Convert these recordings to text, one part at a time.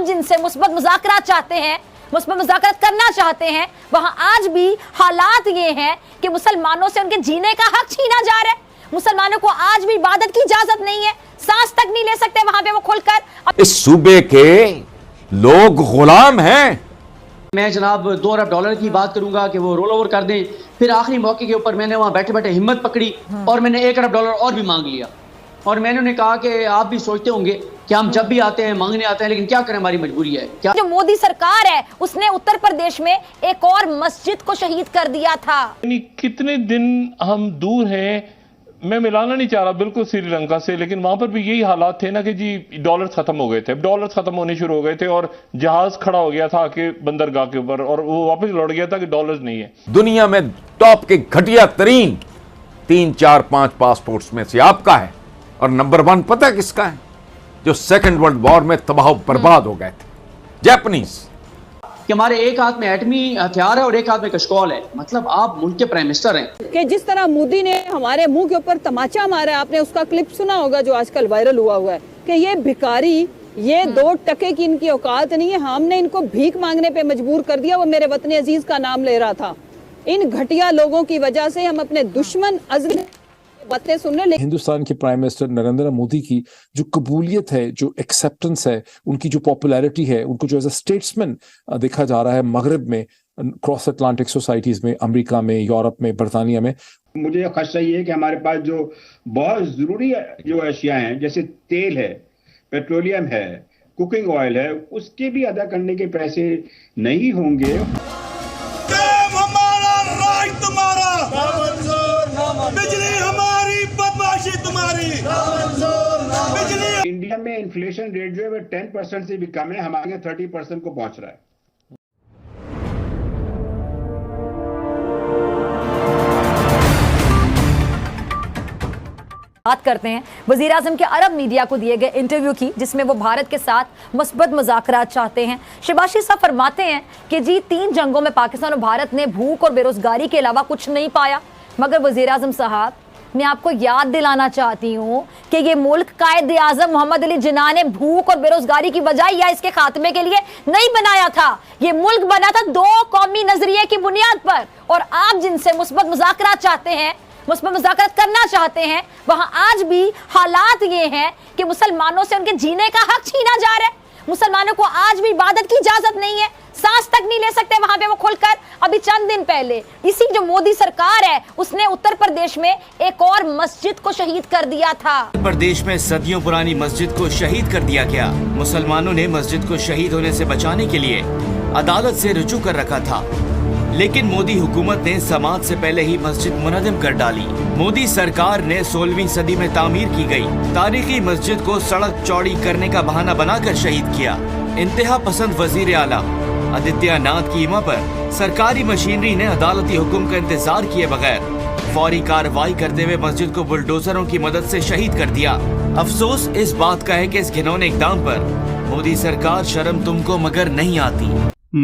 आप जिनसे मुस्बत मुज़ाकरात चाहते हैं, मुस्बत मुज़ाकरात करना चाहते हैं, वहां आज भी हालात ये हैं कि मुसलमानों से उनके जीने का हक छीना जा रहा है। मुसलमानों को आज भी इबादत की इजाजत नहीं है, सांस तक नहीं ले सकते वहां पे वो खुलकर। इस सूबे के लोग गुलाम हैं। मैं जनाब $2 अरब की बात करूंगा कि वो रोल ओवर कर दें। फिर आखिरी मौके के ऊपर मैंने वहां बैठे बैठे हिम्मत पकड़ी और मैंने $1 अरब और भी मांग लिया। और मैंने उन्हें कहा कि आप भी सोचते होंगे कि हम जब भी आते हैं मांगने आते हैं, लेकिन क्या करें, हमारी मजबूरी है। क्या जो मोदी सरकार है उसने उत्तर प्रदेश में एक और मस्जिद को शहीद कर दिया था। कितने दिन हम दूर हैं, मैं मिलाना नहीं चाह रहा बिल्कुल श्रीलंका से, लेकिन वहां पर भी यही हालात थे ना कि जी डॉलर खत्म हो गए थे, डॉलर खत्म होने शुरू हो गए थे और जहाज खड़ा हो गया था आके बंदरगाह के ऊपर और वो वापस लौट गया था कि डॉलर्स नहीं है। दुनिया में टॉप के घटिया तरीन 3, 4, 5 पासपोर्ट्स में से आपका है और नंबर 1 पता किसका है? जो सेकंड वर्ल्ड वॉर में तबाह बर्बाद हो गए थे, जापानीज। कि हमारे एक हाथ में एटमी हथियार है और एक हाथ में कशकौल है। मतलब आप मुल्क के प्राइम मिनिस्टर हैं। कि जिस तरह मोदी ने हमारे मुंह के ऊपर तमाचा मारा है, आपने उसका क्लिप सुना होगा जो आजकल वायरल हुआ है कि ये भिखारी, ये 2 टके की इनकी औकात नहीं है, हमने इनको भीख मांगने पे मजबूर कर दिया। वो मेरे वतन अजीज का नाम ले रहा था। इन घटिया लोगों की वजह से हम अपने दुश्मन अजनबी बातें सुनने। हिंदुस्तान के प्राइम मिनिस्टर नरेंद्र मोदी की जो कबूलियत है, जो एक्सेप्टेंस है, उनकी जो पॉपुलैरिटी है, उनको जो एज अ स्टेट्समैन देखा जा रहा है मगरब में, क्रॉस अटलांटिक सोसाइटीज में, अमेरिका में, यूरोप में, बरतानिया में। मुझे खदशा ये है कि हमारे पास जो बहुत जरूरी जो अशिया हैं, जैसे तेल है, पेट्रोलियम है, कुकिंग ऑयल है, उसके भी अदा करने के पैसे नहीं होंगे। बिजली हमारी, बदमाशी तुम्हारी। इंडिया में इन्फ्लेशन रेट जो है वो 10% से भी कम है, हमारे यहाँ 30% को पहुंच रहा है। बात करते हैं वजीर आजम के अरब मीडिया को दिए गए इंटरव्यू की, जिसमें वो भारत के साथ मुस्बत मुज़ाकरात चाहते हैं। शहबाज साहब फरमाते हैं कि जी 3 जंगों में पाकिस्तान और भारत ने भूख और बेरोजगारी के अलावा कुछ नहीं पाया। मगर वजीर आजम साहब, मैं आपको याद दिलाना चाहती हूँ कि ये मुल्क कायद आजम मोहम्मद अली जिन्ना ने भूख और बेरोजगारी की बजाय या इसके खात्मे के लिए नहीं बनाया था। ये मुल्क बना था 2 कौमी नजरिए की बुनियाद पर। और आप जिनसे मुस्बत मुज़ाकरात चाहते हैं, मुस्बत मुज़ाकरात करना चाहते हैं, वहां आज भी हालात ये हैं कि मुसलमानों से उनके जीने का हक छीना जा रहा है। मुसलमानों को आज भी इबादत की इजाजत नहीं है, सांस तक नहीं ले सकते वहां पे वो खुलकर। अभी चंद दिन पहले इसी जो मोदी सरकार है उसने उत्तर प्रदेश में एक और मस्जिद को शहीद कर दिया था। उत्तर प्रदेश में सदियों पुरानी मस्जिद को शहीद कर दिया गया। मुसलमानों ने मस्जिद को शहीद होने से बचाने के लिए अदालत से रुजू कर रखा था, लेकिन मोदी हुकूमत ने समाज से पहले ही मस्जिद मुनहदम कर डाली। मोदी सरकार ने 16वीं सदी में तामीर की गई तारीखी मस्जिद को सड़क चौड़ी करने का बहाना बनाकर शहीद किया। इंतहा पसंद वजीर आला आदित्यनाथ की इमा पर सरकारी मशीनरी ने अदालती हुक्म का इंतजार किए बगैर फौरी कार्रवाई करते हुए मस्जिद को बुलडोजरों की मदद से शहीद कर दिया। अफसोस इस बात का है कि इस घिनौने इक़दाम पर मोदी सरकार शर्म तुमको मगर नहीं आती।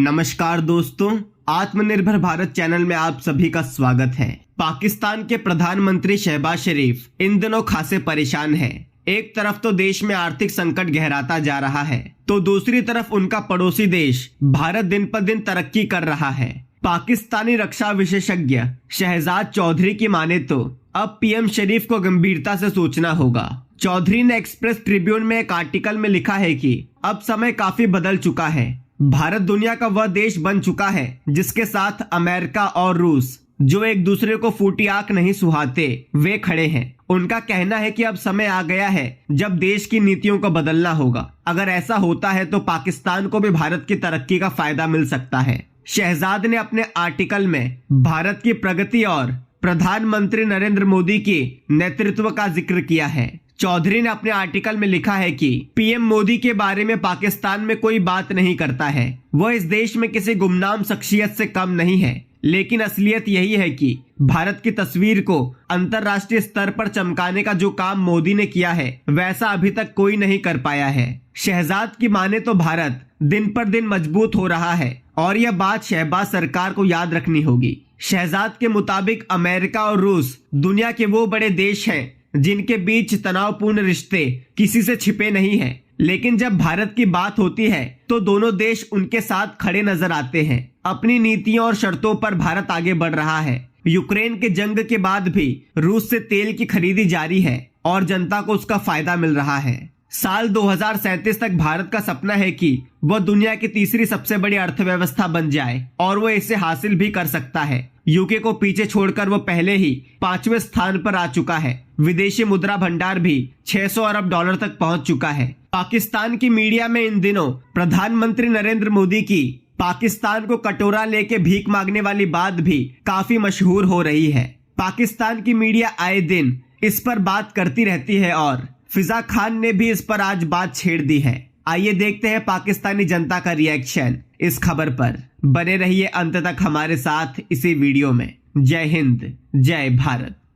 नमस्कार दोस्तों, आत्मनिर्भर भारत चैनल में आप सभी का स्वागत है। पाकिस्तान के प्रधानमंत्री शहबाज शरीफ इन दिनों खासे परेशान हैं। एक तरफ तो देश में आर्थिक संकट गहराता जा रहा है, तो दूसरी तरफ उनका पड़ोसी देश भारत दिन पर दिन तरक्की कर रहा है। पाकिस्तानी रक्षा विशेषज्ञ शहजाद चौधरी की माने तो अब पीएम शरीफ को गंभीरता से सोचना होगा। चौधरी ने एक्सप्रेस ट्रिब्यून में एक आर्टिकल में लिखा है कि अब समय काफी बदल चुका है। भारत दुनिया का वह देश बन चुका है जिसके साथ अमेरिका और रूस, जो एक दूसरे को फूटी आंख नहीं सुहाते, वे खड़े हैं। उनका कहना है कि अब समय आ गया है जब देश की नीतियों को बदलना होगा। अगर ऐसा होता है तो पाकिस्तान को भी भारत की तरक्की का फायदा मिल सकता है। शहजाद ने अपने आर्टिकल में भारत की प्रगति और प्रधानमंत्री नरेंद्र मोदी की नेतृत्व का जिक्र किया है। चौधरी ने अपने आर्टिकल में लिखा है कि पीएम मोदी के बारे में पाकिस्तान में कोई बात नहीं करता है। वह इस देश में किसी गुमनाम शख्सियत से कम नहीं है, लेकिन असलियत यही है कि भारत की तस्वीर को अंतर्राष्ट्रीय स्तर पर चमकाने का जो काम मोदी ने किया है, वैसा अभी तक कोई नहीं कर पाया है। शहजाद की माने तो भारत दिन पर दिन मजबूत हो रहा है और यह बात शहबाज सरकार को याद रखनी होगी। शहजाद के मुताबिक अमेरिका और रूस दुनिया के वो बड़े देश हैं जिनके बीच तनावपूर्ण रिश्ते किसी से छिपे नहीं हैं। लेकिन जब भारत की बात होती है तो दोनों देश उनके साथ खड़े नजर आते हैं। अपनी नीतियों और शर्तों पर भारत आगे बढ़ रहा है। यूक्रेन के जंग के बाद भी रूस से तेल की खरीदी जारी है और जनता को उसका फायदा मिल रहा है। साल 2037 तक भारत का सपना है कि वह दुनिया की तीसरी सबसे बड़ी अर्थव्यवस्था बन जाए और वह इसे हासिल भी कर सकता है। यूके को पीछे छोड़कर वो पहले ही 5वें स्थान पर आ चुका है। विदेशी मुद्रा भंडार भी 600 अरब डॉलर तक पहुंच चुका है। पाकिस्तान की मीडिया में इन दिनों प्रधानमंत्री नरेंद्र मोदी की पाकिस्तान को कटोरा लेके भीख मांगने वाली बात भी काफी मशहूर हो रही है। पाकिस्तान की मीडिया आए दिन इस पर बात करती रहती है और फिजा खान ने भी इस पर आज बात छेड़ दी है। आइए देखते हैं पाकिस्तानी जनता का रिएक्शन इस खबर पर। बने रहिए अंत तक हमारे साथ इसी वीडियो में। जय हिंद, जय भारत।